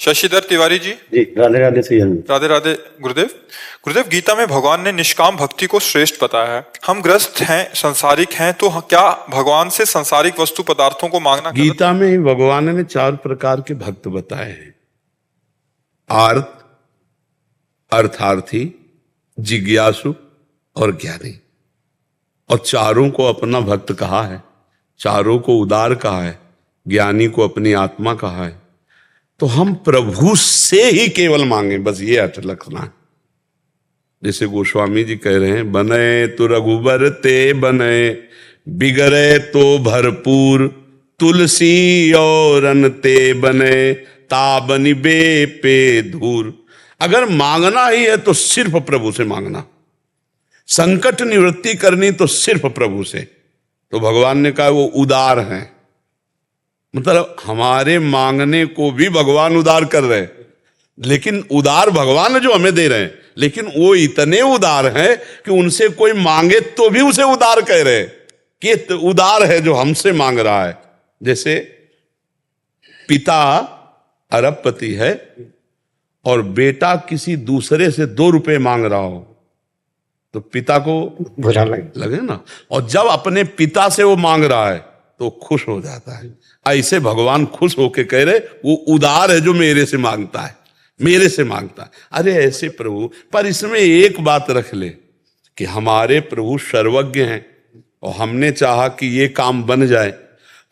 शशिधर तिवारी जी। राधे राधे से राधे राधे गुरुदेव। गुरुदेव, गीता में भगवान ने निष्काम भक्ति को श्रेष्ठ बताया है। हम ग्रस्त हैं, संसारिक हैं, तो क्या भगवान से संसारिक वस्तु पदार्थों को मांगना गीता में ही भगवान ने 4 प्रकार के भक्त बताए हैं। आर्त, अर्थार्थी, जिज्ञासु और ज्ञानी। और चारों को अपना भक्त कहा है, चारों को उदार कहा है, ज्ञानी को अपनी आत्मा कहा है। तो हम प्रभु से ही केवल मांगे, बस ये अर्थ रखना है। जैसे गोस्वामी जी कह रहे हैं, बने तो रघुबर ते बने, बिगड़े तो भरपूर, तुलसी और अन ते बने, ताबनि बे पे धूर। अगर मांगना ही है तो सिर्फ प्रभु से मांगना, संकट निवृत्ति करनी तो सिर्फ प्रभु से। तो भगवान ने कहा वो उदार हैं, मतलब हमारे मांगने को भी भगवान उदार कर रहे हैं। लेकिन उदार भगवान जो हमें दे रहे हैं, लेकिन वो इतने उदार हैं कि उनसे कोई मांगे तो भी उसे उदार कह रहे हैं कि उदार है जो हमसे मांग रहा है। जैसे पिता अरबपति है और बेटा किसी दूसरे से 2 रुपए मांग रहा हो तो पिता को बुरा लगे ना। और जब अपने पिता से वो मांग रहा है तो खुश हो जाता है। ऐसे भगवान खुश होके कह रहे वो उदार है जो मेरे से मांगता है, मेरे से मांगता है। अरे ऐसे प्रभु, पर इसमें एक बात रख ले कि हमारे प्रभु सर्वज्ञ हैं और हमने चाहा कि ये काम बन जाए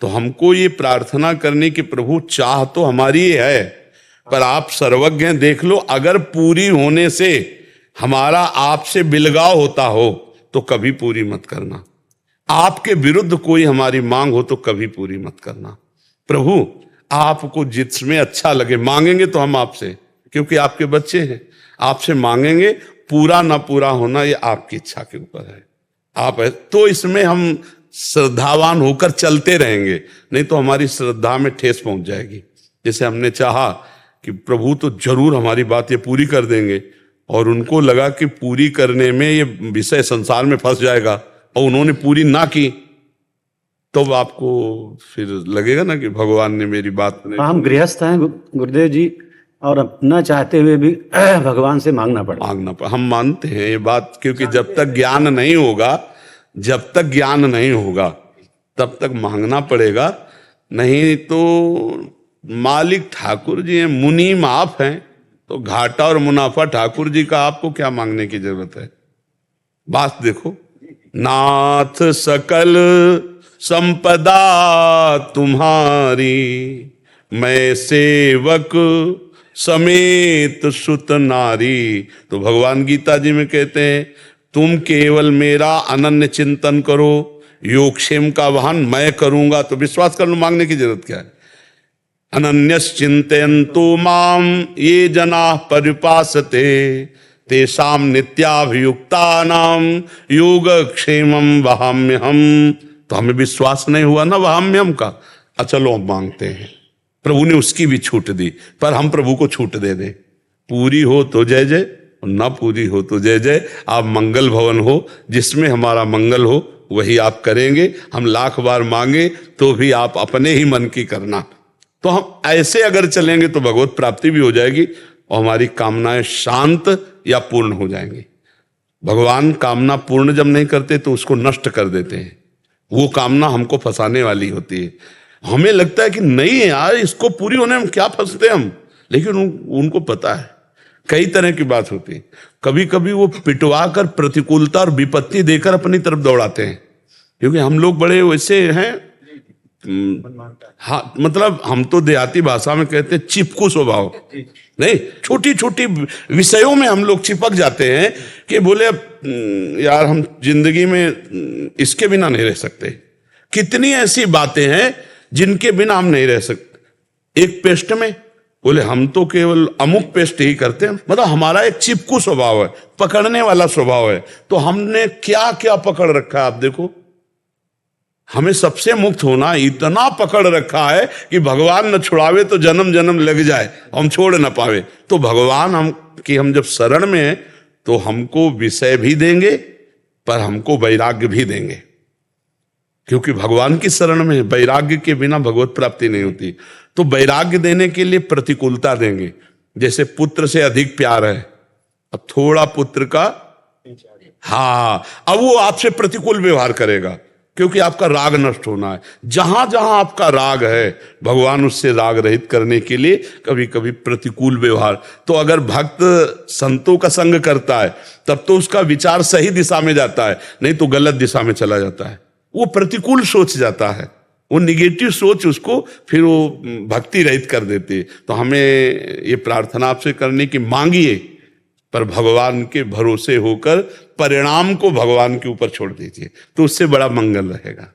तो हमको ये प्रार्थना करने की प्रभु चाह तो हमारी है, पर आप सर्वज्ञ हैं, देख लो अगर पूरी होने से हमारा आपसे बिलगाव होता हो तो कभी पूरी मत करना। आपके विरुद्ध कोई हमारी मांग हो तो कभी पूरी मत करना। प्रभु आपको जिसमें अच्छा लगे मांगेंगे तो हम आपसे, क्योंकि आपके बच्चे हैं, आपसे मांगेंगे। पूरा ना पूरा होना ये आपकी इच्छा के ऊपर है। आप है तो इसमें हम श्रद्धावान होकर चलते रहेंगे, नहीं तो हमारी श्रद्धा में ठेस पहुंच जाएगी। जैसे हमने चाहा कि प्रभु तो जरूर हमारी बात ये पूरी कर देंगे और उनको लगा कि पूरी करने में ये विषय संसार में फंस जाएगा और उन्होंने पूरी ना की, तो आपको फिर लगेगा ना कि भगवान ने मेरी बात नहीं। हम गृहस्थ हैं गुरुदेव जी, और न चाहते हुए भी भगवान से मांगना पड़ता। हम मानते हैं ये बात, क्योंकि जब तक ज्ञान नहीं होगा, जब तक ज्ञान नहीं होगा तब तक मांगना पड़ेगा। नहीं तो मालिक ठाकुर जी हैं, मुनीम आप हैं, तो घाटा और मुनाफा ठाकुर जी का, आपको क्या मांगने की जरूरत है। बात देखो, नाथ सकल संपदा तुम्हारी, मैं सेवक समेत सुत नारी। तो भगवान गीता जी में कहते हैं तुम केवल मेरा अनन्य चिंतन करो, योगक्षेम का वहन मैं करूंगा। तो विश्वास कर लो, मांगने की जरूरत क्या है। अनन्यस चिंतयन्तु माम ये जना परिपासते, तेषाम नित्याभियुक्तानाम योगक्षेमं वहाम्यहम्। तो हमें विश्वास नहीं हुआ ना वहाम्यहम् का, चलो हम मांगते हैं। प्रभु ने उसकी भी छूट दी, पर हम प्रभु को छूट दे दें। पूरी हो तो जय जय, और ना पूरी हो तो जय जय। आप मंगल भवन हो, जिसमें हमारा मंगल हो वही आप करेंगे। हम लाख बार मांगे तो भी आप अपने ही मन की करना। तो हम ऐसे अगर चलेंगे तो भगवत प्राप्ति भी हो जाएगी और हमारी कामनाएं शांत या पूर्ण हो जाएंगी। भगवान कामना पूर्ण जब नहीं करते तो उसको नष्ट कर देते हैं। वो कामना हमको फंसाने वाली होती है। हमें लगता है कि नहीं यार, इसको पूरी होने में क्या फंसते हम, लेकिन उनको पता है कई तरह की बात होती है। कभी कभी वो पिटवा कर प्रतिकूलता और विपत्ति देकर अपनी तरफ दौड़ाते हैं, क्योंकि हम लोग बड़े वैसे हैं। हाँ, मतलब हम तो देहाती भाषा में कहते हैं चिपकू स्वभाव। नहीं, छोटी छोटी विषयों में हम लोग चिपक जाते हैं कि बोले यार हम जिंदगी में इसके बिना नहीं रह सकते। कितनी ऐसी बातें हैं जिनके बिना हम नहीं रह सकते। एक पेस्ट में बोले हम तो केवल अमुक पेस्ट ही करते हैं, मतलब हमारा एक चिपकू स्वभाव है, पकड़ने वाला स्वभाव है। तो हमने क्या क्या पकड़ रखा है, आप देखो। हमें सबसे मुक्त होना इतना पकड़ रखा है कि भगवान न छुड़ावे तो जन्म जन्म लग जाए, हम छोड़ न पावे। तो भगवान हम जब शरण में हैं तो हमको विषय भी देंगे पर हमको वैराग्य भी देंगे। क्योंकि भगवान की शरण में है। वैराग्य के बिना भगवत प्राप्ति नहीं होती। तो वैराग्य देने के लिए प्रतिकूलता देंगे। जैसे पुत्र से अधिक प्यार है, अब थोड़ा पुत्र का, हाँ, अब वो आपसे प्रतिकूल व्यवहार करेगा, क्योंकि आपका राग नष्ट होना है। जहां जहां आपका राग है, भगवान उससे राग रहित करने के लिए कभी कभी प्रतिकूल व्यवहार। तो अगर भक्त संतों का संग करता है तब तो उसका विचार सही दिशा में जाता है, नहीं तो गलत दिशा में चला जाता है। वो प्रतिकूल सोच जाता है, वो निगेटिव सोच उसको फिर वो भक्ति रहित कर देती। तो हमें ये प्रार्थना आपसे करने की, मांगिए पर भगवान के भरोसे होकर परिणाम को भगवान के ऊपर छोड़ दीजिए, तो उससे बड़ा मंगल रहेगा।